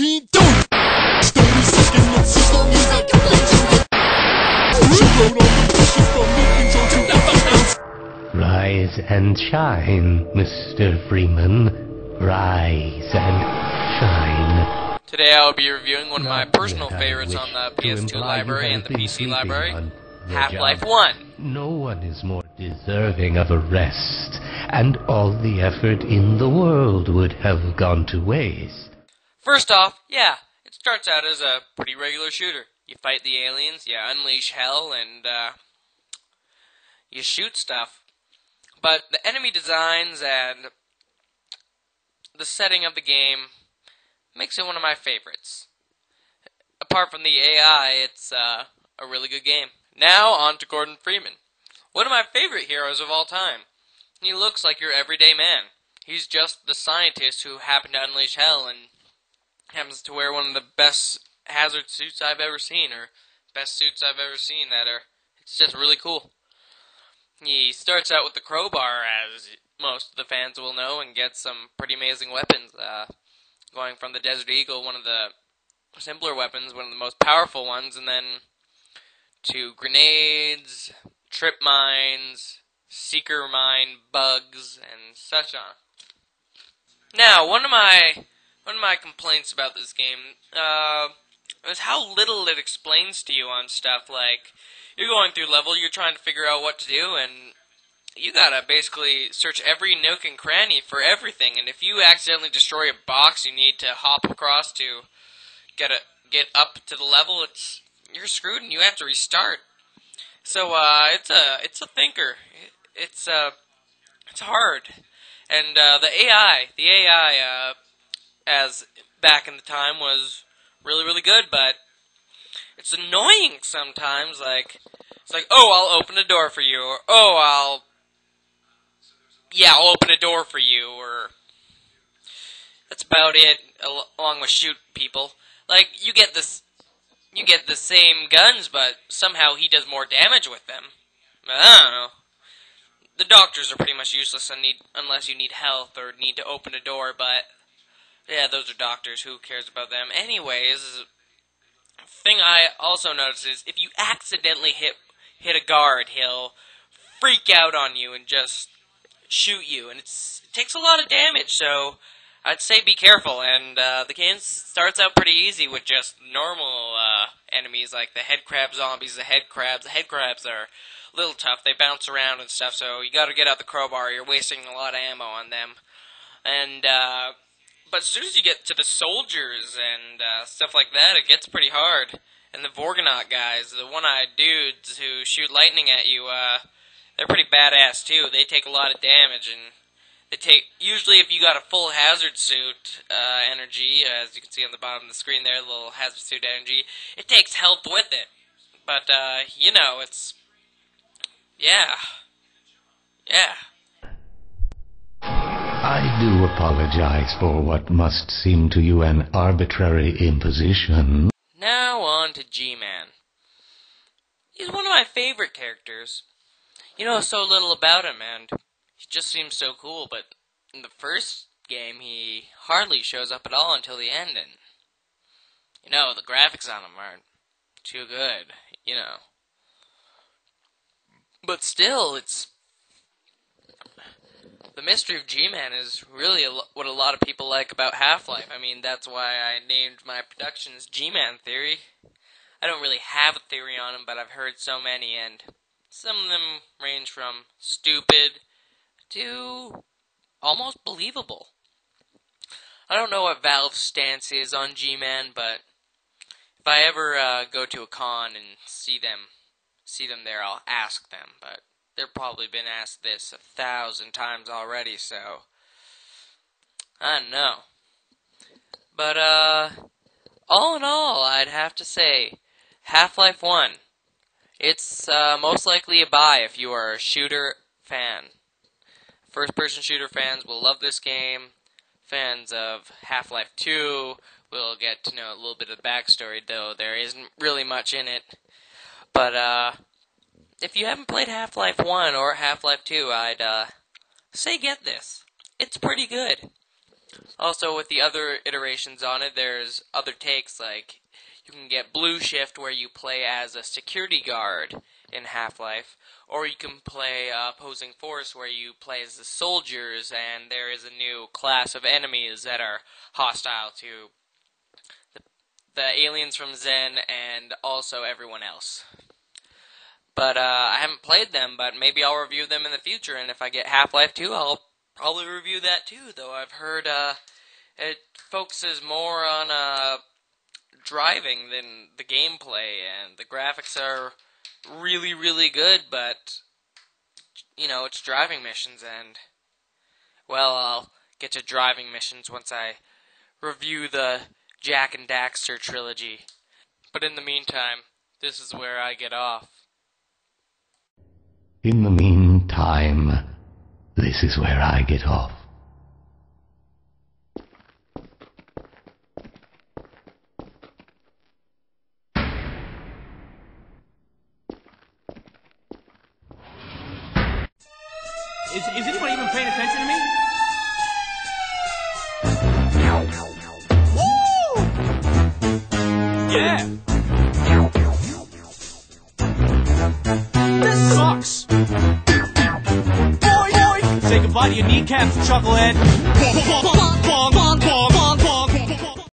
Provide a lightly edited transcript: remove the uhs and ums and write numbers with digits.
Don't stony skin and sister music legend. She wrote all the pictures from the intro to the final. Rise and shine, Mr. Freeman. Rise and shine. Today I will be reviewing one of my personal favorites on the PS2 library and the PC library, Half-Life 1. No one is more deserving of a rest, and all the effort in the world would have gone to waste. First off, yeah, it starts out as a pretty regular shooter. You fight the aliens, you unleash hell, and you shoot stuff. But the enemy designs and the setting of the game makes it one of my favorites. Apart from the AI, it's a really good game. Now, on to Gordon Freeman. One of my favorite heroes of all time. He looks like your everyday man. He's just the scientist who happened to unleash hell and happens to wear one of the best hazard suits I've ever seen, or best suits I've ever seen it's just really cool. He starts out with the crowbar, as most of the fans will know, and gets some pretty amazing weapons. Going from the Desert Eagle, one of the simpler weapons, one of the most powerful ones, and then to grenades, trip mines, seeker mine bugs, and such on. Now, one of my complaints about this game is how little it explains to you on stuff. Like, you're going through level, you're trying to figure out what to do, and you gotta basically search every nook and cranny for everything, and if you accidentally destroy a box you need to hop across to get up to the level, you're screwed and you have to restart. So it's a thinker. It's hard. And the AI as back in the time was really, really good, but it's annoying sometimes. Like, it's like, oh, I'll open a door for you, or oh, I'll open a door for you, or that's about it, along with shoot people. Like, you get the same guns, but somehow he does more damage with them. I don't know. The doctors are pretty much useless unless you need health or need to open a door, but yeah, those are doctors. Who cares about them? Anyways, the thing I also noticed is if you accidentally hit a guard, he'll freak out on you and just shoot you, and it takes a lot of damage, so I'd say be careful. And the game starts out pretty easy with just normal enemies like the head crab zombies, the head crabs. The head crabs are a little tough. They bounce around and stuff, so you gotta get out the crowbar. You're wasting a lot of ammo on them. And but as soon as you get to the soldiers and stuff like that, it gets pretty hard. And the Vorgonaut guys, the one-eyed dudes who shoot lightning at you, they're pretty badass too. They take a lot of damage, and usually if you got a full hazard suit energy, as you can see on the bottom of the screen there, the little hazard suit energy, it takes health with it. But it's yeah. I do apologize for what must seem to you an arbitrary imposition. Now on to G-Man. He's one of my favorite characters. You know so little about him, and he just seems so cool, but in the first game, he hardly shows up at all until the end, and, the graphics on him aren't too good, But still, the mystery of G-Man is really what a lot of people like about Half-Life. I mean, that's why I named my productions G-Man Theory. I don't really have a theory on him, but I've heard so many, and some of them range from stupid to almost believable. I don't know what Valve's stance is on G-Man, but if I ever go to a con and see them there, I'll ask them, but they've probably been asked this 1,000 times already, so I don't know. But all in all, I'd have to say Half-Life 1. It's most likely a buy if you are a shooter fan. First-person shooter fans will love this game. Fans of Half-Life 2 will get to know a little bit of the backstory, though there isn't really much in it. But if you haven't played Half-Life 1 or Half-Life 2, I'd say get this. It's pretty good. Also, with the other iterations on it, there's other takes, like you can get Blue Shift, where you play as a security guard in Half-Life, or you can play Opposing Force, where you play as the soldiers, and there is a new class of enemies that are hostile to the aliens from Zen and also everyone else. But I haven't played them, but maybe I'll review them in the future, and if I get Half-Life 2, I'll probably review that too, though I've heard it focuses more on driving than the gameplay, and the graphics are really, really good, but, you know, it's driving missions, and, well, I'll get to driving missions once I review the Jak and Daxter trilogy. But in the meantime, this is where I get off. In the meantime, this is where I get off. Is anybody even paying attention to me? Woo! Yeah! This sucks! Boy! Say goodbye to your kneecaps, chucklehead!